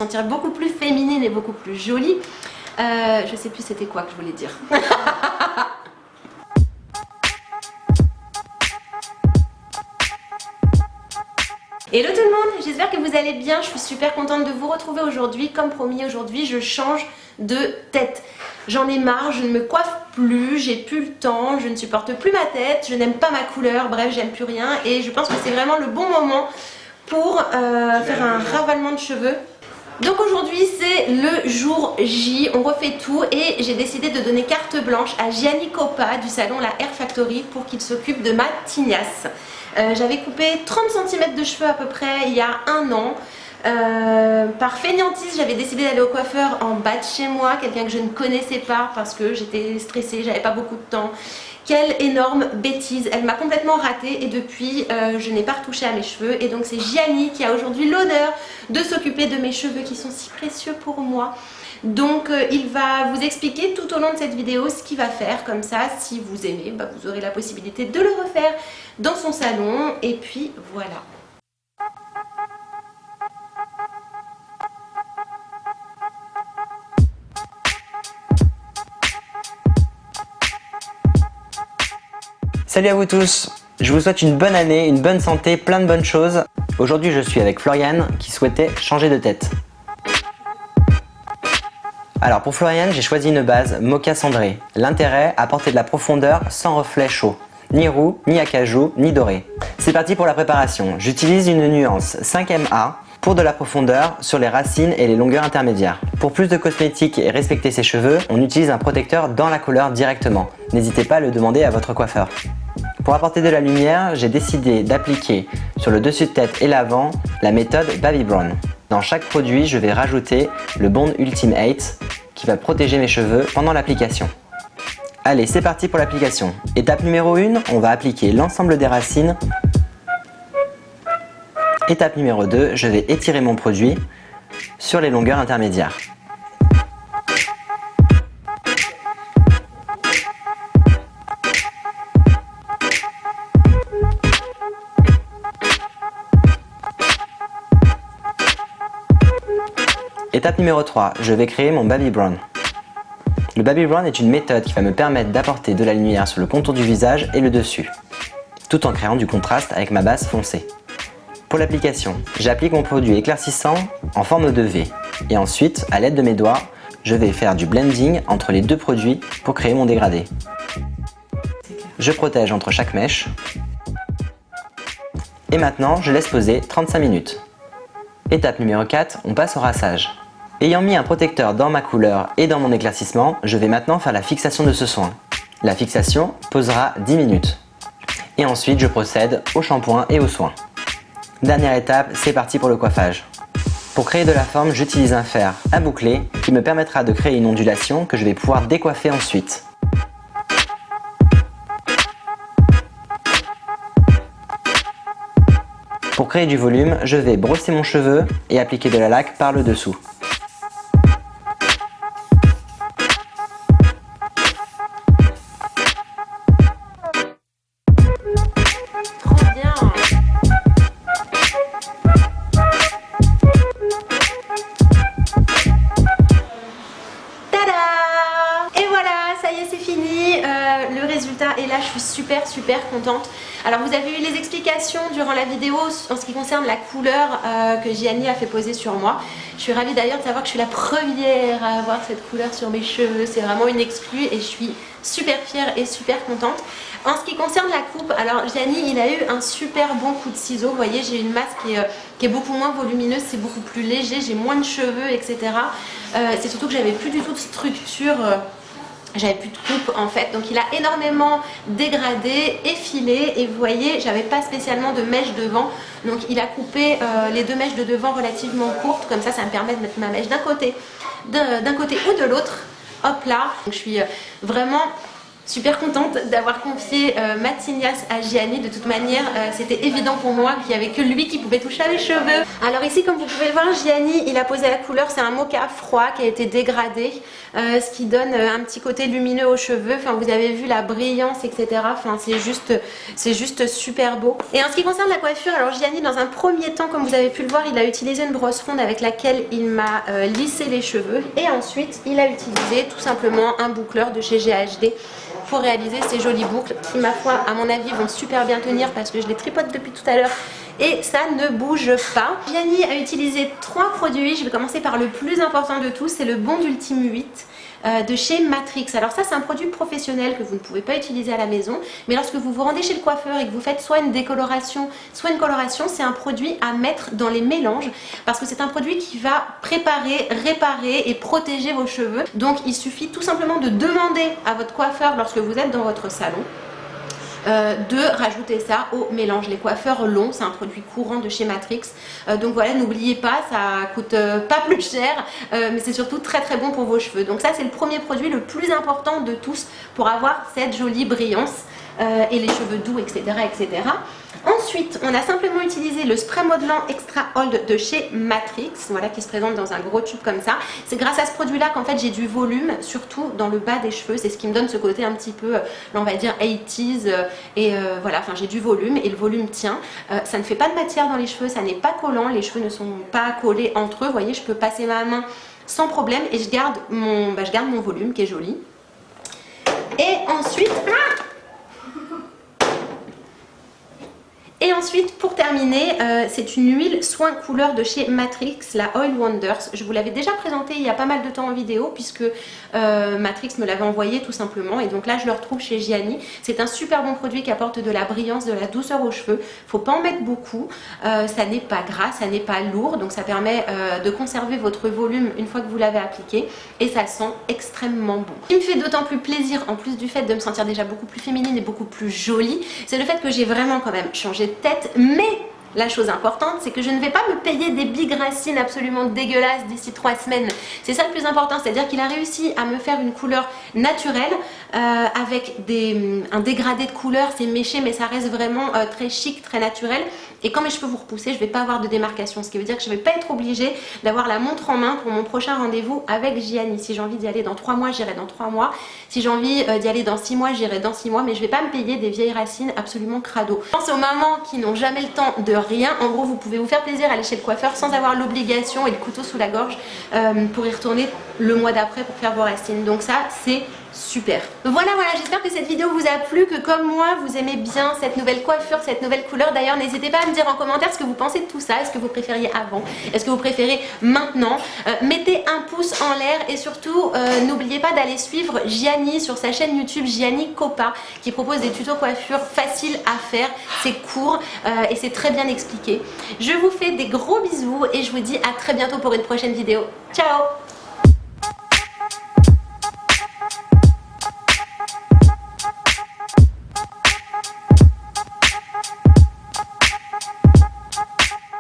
sentir beaucoup plus féminine et beaucoup plus jolie. Je sais plus c'était quoi que je voulais dire. Hello tout le monde, j'espère que vous allez bien, je suis super contente de vous retrouver aujourd'hui. Comme promis, aujourd'hui je change de tête. J'en ai marre, je ne me coiffe plus, j'ai plus le temps, je ne supporte plus ma tête, je n'aime pas ma couleur, bref j'aime plus rien. Et je pense que c'est vraiment le bon moment pour faire un ravalement de cheveux. Donc aujourd'hui c'est le jour J, on refait tout et j'ai décidé de donner carte blanche à Gianni Coppa du salon La Hair Factory pour qu'il s'occupe de ma tignasse. J'avais coupé 30 cm de cheveux à peu près il y a un an. Par fainéantise j'avais décidé d'aller au coiffeur en bas de chez moi, quelqu'un que je ne connaissais pas parce que j'étais stressée, j'avais pas beaucoup de temps. Quelle énorme bêtise, elle m'a complètement ratée et depuis je n'ai pas retouché à mes cheveux. Et donc c'est Gianni qui a aujourd'hui l'honneur de s'occuper de mes cheveux qui sont si précieux pour moi. Donc il va vous expliquer tout au long de cette vidéo ce qu'il va faire, comme ça si vous aimez, vous aurez la possibilité de le refaire dans son salon et puis voilà. Salut à vous tous, je vous souhaite une bonne année, une bonne santé, plein de bonnes choses. Aujourd'hui je suis avec Floriane qui souhaitait changer de tête. Alors pour Floriane, j'ai choisi une base mocha cendré. L'intérêt, apporter de la profondeur sans reflet chaud. Ni roux, ni acajou, ni doré. C'est parti pour la préparation. J'utilise une nuance 5MA pour de la profondeur sur les racines et les longueurs intermédiaires. Pour plus de cosmétiques et respecter ses cheveux, on utilise un protecteur dans la couleur directement. N'hésitez pas à le demander à votre coiffeur. Pour apporter de la lumière, j'ai décidé d'appliquer sur le dessus de tête et l'avant la méthode Baby Brown. Dans chaque produit, je vais rajouter le Bond Ultimate qui va protéger mes cheveux pendant l'application. Allez, c'est parti pour l'application. Étape numéro 1, on va appliquer l'ensemble des racines. Étape numéro 2, je vais étirer mon produit sur les longueurs intermédiaires. Étape numéro 3, je vais créer mon Baby Brown. Le Baby Brown est une méthode qui va me permettre d'apporter de la lumière sur le contour du visage et le dessus, tout en créant du contraste avec ma base foncée. Pour l'application, j'applique mon produit éclaircissant en forme de V. Et ensuite, à l'aide de mes doigts, je vais faire du blending entre les deux produits pour créer mon dégradé. Je protège entre chaque mèche. Et maintenant, je laisse poser 35 minutes. Étape numéro 4, on passe au rinçage. Ayant mis un protecteur dans ma couleur et dans mon éclaircissement, je vais maintenant faire la fixation de ce soin. La fixation posera 10 minutes. Et ensuite, je procède au shampoing et au soin. Dernière étape, c'est parti pour le coiffage. Pour créer de la forme, j'utilise un fer à boucler qui me permettra de créer une ondulation que je vais pouvoir décoiffer ensuite. Pour créer du volume, je vais brosser mon cheveu et appliquer de la laque par le dessous. Le résultat est là, je suis super contente. Alors vous avez eu les explications durant la vidéo en ce qui concerne la couleur que Gianni a fait poser sur moi. Je suis ravie d'ailleurs de savoir que je suis la première à avoir cette couleur sur mes cheveux. C'est vraiment une exclue et je suis super fière et super contente. En ce qui concerne la coupe, alors Gianni il a eu un super bon coup de ciseau. Vous voyez, j'ai une masse qui est beaucoup moins volumineuse, c'est beaucoup plus léger, j'ai moins de cheveux, etc. C'est surtout que j'avais plus du tout de structure. J'avais plus de coupe en fait, donc il a énormément dégradé, effilé et vous voyez j'avais pas spécialement de mèche devant, donc il a coupé les deux mèches de devant relativement courtes, comme ça me permet de mettre ma mèche d'un côté ou de l'autre, hop là. Donc, je suis vraiment Super contente d'avoir confié Matignas à Gianni. De toute manière, c'était évident pour moi qu'il n'y avait que lui qui pouvait toucher à mes cheveux. Alors ici, comme vous pouvez le voir, Gianni, il a posé la couleur. C'est un mocha froid qui a été dégradé, ce qui donne un petit côté lumineux aux cheveux. Enfin, vous avez vu la brillance, etc. Enfin, c'est juste super beau. Et en ce qui concerne la coiffure, alors Gianni, dans un premier temps, comme vous avez pu le voir, il a utilisé une brosse ronde avec laquelle il m'a lissé les cheveux. Et ensuite, il a utilisé tout simplement un boucleur de chez GHD pour réaliser ces jolies boucles qui, ma foi, à mon avis, vont super bien tenir parce que je les tripote depuis tout à l'heure et ça ne bouge pas. Gianni a utilisé 3 produits. Je vais commencer par le plus important de tous, c'est le Bond Ultime 8 de chez Matrix. Alors ça, c'est un produit professionnel que vous ne pouvez pas utiliser à la maison, mais lorsque vous vous rendez chez le coiffeur et que vous faites soit une décoloration, soit une coloration, c'est un produit à mettre dans les mélanges parce que c'est un produit qui va préparer, réparer et protéger vos cheveux. Donc il suffit tout simplement de demander à votre coiffeur lorsque vous êtes dans votre salon de rajouter ça au mélange. Les coiffeurs longs, c'est un produit courant de chez Matrix, donc voilà, n'oubliez pas, ça coûte pas plus cher, mais c'est surtout très très bon pour vos cheveux. Donc ça, c'est le premier produit le plus important de tous pour avoir cette jolie brillance et les cheveux doux, etc., etc. Ensuite, on a simplement utilisé le spray modelant Extra Hold de chez Matrix, voilà, qui se présente dans un gros tube comme ça. C'est grâce à ce produit-là qu'en fait j'ai du volume, surtout dans le bas des cheveux. C'est ce qui me donne ce côté un petit peu, on va dire 80s, et voilà, enfin j'ai du volume et le volume tient. Ça ne fait pas de matière dans les cheveux, ça n'est pas collant, les cheveux ne sont pas collés entre eux. Vous voyez, je peux passer ma main sans problème et je garde mon volume qui est joli. Et ensuite... Et ensuite, pour terminer, c'est une huile soin couleur de chez Matrix, la Oil Wonders. Je vous l'avais déjà présentée il y a pas mal de temps en vidéo puisque Matrix me l'avait envoyé tout simplement. Et donc là, je le retrouve chez Gianni. C'est un super bon produit qui apporte de la brillance, de la douceur aux cheveux. Faut pas en mettre beaucoup. Ça n'est pas gras, ça n'est pas lourd. Donc ça permet de conserver votre volume une fois que vous l'avez appliqué. Et ça sent extrêmement bon. Ce qui me fait d'autant plus plaisir, en plus du fait de me sentir déjà beaucoup plus féminine et beaucoup plus jolie, c'est le fait que j'ai vraiment quand même changé de tête, mais la chose importante, c'est que je ne vais pas me payer des big racines absolument dégueulasses d'ici 3 semaines. C'est ça le plus important, c'est-à-dire qu'il a réussi à me faire une couleur naturelle avec un dégradé de couleur, c'est méché, mais ça reste vraiment très chic, très naturel. Et quand mes cheveux vont repousser, je ne vais pas avoir de démarcation, ce qui veut dire que je ne vais pas être obligée d'avoir la montre en main pour mon prochain rendez-vous avec Gianni. Si j'ai envie d'y aller dans 3 mois, j'irai dans 3 mois. Si j'ai envie d'y aller dans 6 mois, j'irai dans 6 mois, mais je ne vais pas me payer des vieilles racines absolument crado. Je pense aux mamans qui n'ont jamais le temps de rien. En gros, vous pouvez vous faire plaisir à aller chez le coiffeur sans avoir l'obligation et le couteau sous la gorge pour y retourner le mois d'après pour faire vos racines. Donc ça, c'est super. Voilà, j'espère que cette vidéo vous a plu, que comme moi, vous aimez bien cette nouvelle coiffure, cette nouvelle couleur. D'ailleurs, n'hésitez pas à me dire en commentaire ce que vous pensez de tout ça. Est-ce que vous préfériez avant? Est-ce que vous préférez maintenant? Mettez un pouce en l'air et surtout, n'oubliez pas d'aller suivre Gianni sur sa chaîne YouTube Gianni Copa qui propose des tutos coiffure faciles à faire. C'est court et c'est très bien expliqué. Je vous fais des gros bisous et je vous dis à très bientôt pour une prochaine vidéo. Ciao!